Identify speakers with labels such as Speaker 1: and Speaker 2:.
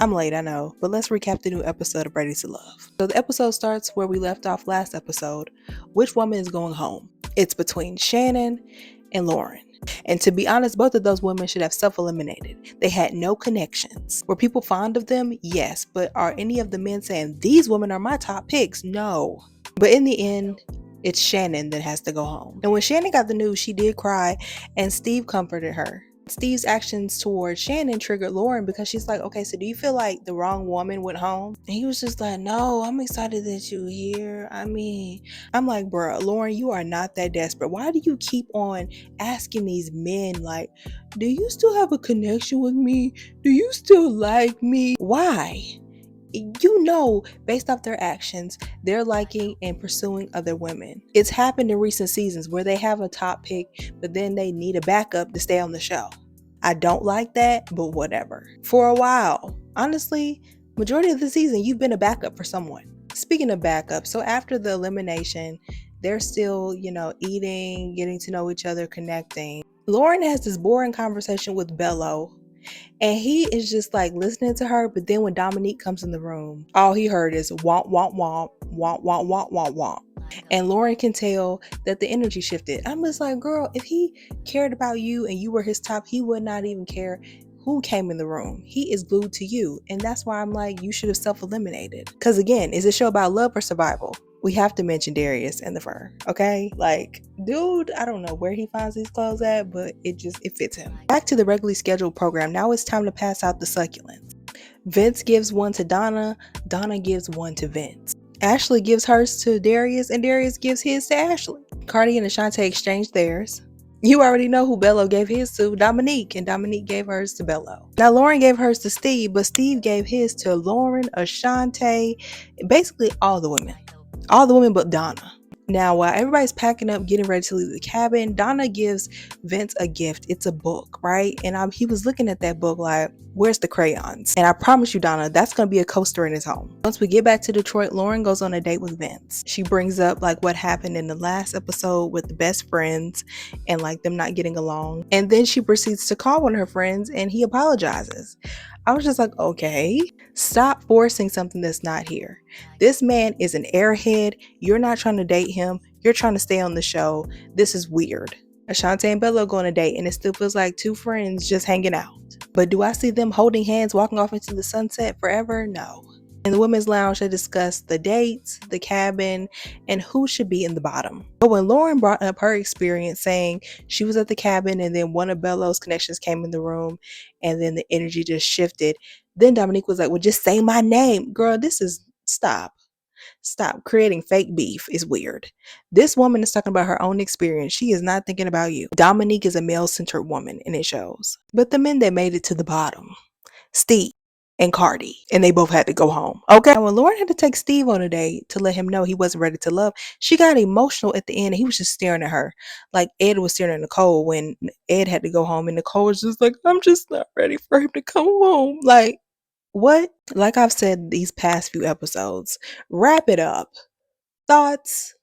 Speaker 1: I'm late, I know, but let's recap the new episode of Ready to Love. So the episode starts where we left off last episode. Which woman is going home? It's between Shannon and Lauren. And to be honest, both of those women should have self-eliminated. They had no connections. Were people fond of them? Yes. But are any of the men saying, these women are my top picks? No. But in the end, it's Shannon that has to go home. And when Shannon got the news, she did cry, and Steve comforted her. Steve's actions towards Shannon triggered Lauren because she's like, okay, so do you feel like the wrong woman went home? And he was just like, no, I'm excited that you're here. I'm like, bro, Lauren, you are not that desperate. Why do you keep on asking these men, like, do you still have a connection with me? Do you still like me? Why? You know, based off their actions, they're liking and pursuing other women. It's happened in recent seasons where they have a top pick, but then they need a backup to stay on the show. I don't like that, but whatever. For a while, honestly, majority of the season, you've been a backup for someone. Speaking of backup, so after the elimination, they're still, eating, getting to know each other, connecting. Lauren has this boring conversation with Bello, and he is just like listening to her, but then when Dominique comes in the room, all he heard is womp, womp, womp, womp, womp, womp, womp, womp. And Lauren can tell that the energy shifted. I'm just like, girl, if he cared about you and you were his top, he would not even care who came in the room. He is glued to you. And that's why I'm like, you should have self-eliminated. Because again, is a show about love or survival? We have to mention Darius and the fur, okay? Like, dude, I don't know where he finds these clothes at, but it fits him. Back to the regularly scheduled program. Now it's time to pass out the succulents. Vince gives one to Donna. Donna gives one to Vince. Ashley gives hers to Darius, and Darius gives his to Ashley. Cardi and Ashante exchange theirs. You already know who Bello gave his to, Dominique, and Dominique gave hers to Bello. Now, Lauren gave hers to Steve, but Steve gave his to Lauren, Ashante, basically all the women. All the women but Donna. Now, while everybody's packing up, getting ready to leave the cabin, Donna gives Vince a gift. It's a book, right? And he was looking at that book like, where's the crayons? And I promise you, Donna, that's going to be a coaster in his home. Once we get back to Detroit, Lauren goes on a date with Vince. She brings up like what happened in the last episode with the best friends and like them not getting along. And then she proceeds to call one of her friends and he apologizes. I was just like, okay, stop forcing something that's not here. This man is an airhead. You're not trying to date him. You're trying to stay on the show. This is weird. Ashante and Bello go on a date and it still feels like two friends just hanging out. But do I see them holding hands walking off into the sunset forever? No. In the women's lounge, they discussed the dates, the cabin, and who should be in the bottom. But when Lauren brought up her experience saying she was at the cabin and then one of Bello's connections came in the room and then the energy just shifted, then Dominique was like, well, just say my name. Girl, stop. Stop. Creating fake beef is weird. This woman is talking about her own experience. She is not thinking about you. Dominique is a male-centered woman and it shows. But the men that made it to the bottom, Steve and Cardi, and they both had to go home. Okay. And when Lauren had to take Steve on a date to let him know he wasn't ready to love, she got emotional at the end and he was just staring at her. Like Ed was staring at Nicole when Ed had to go home and Nicole was just like, I'm just not ready for him to come home. Like, what? Like I've said these past few episodes, wrap it up. Thoughts?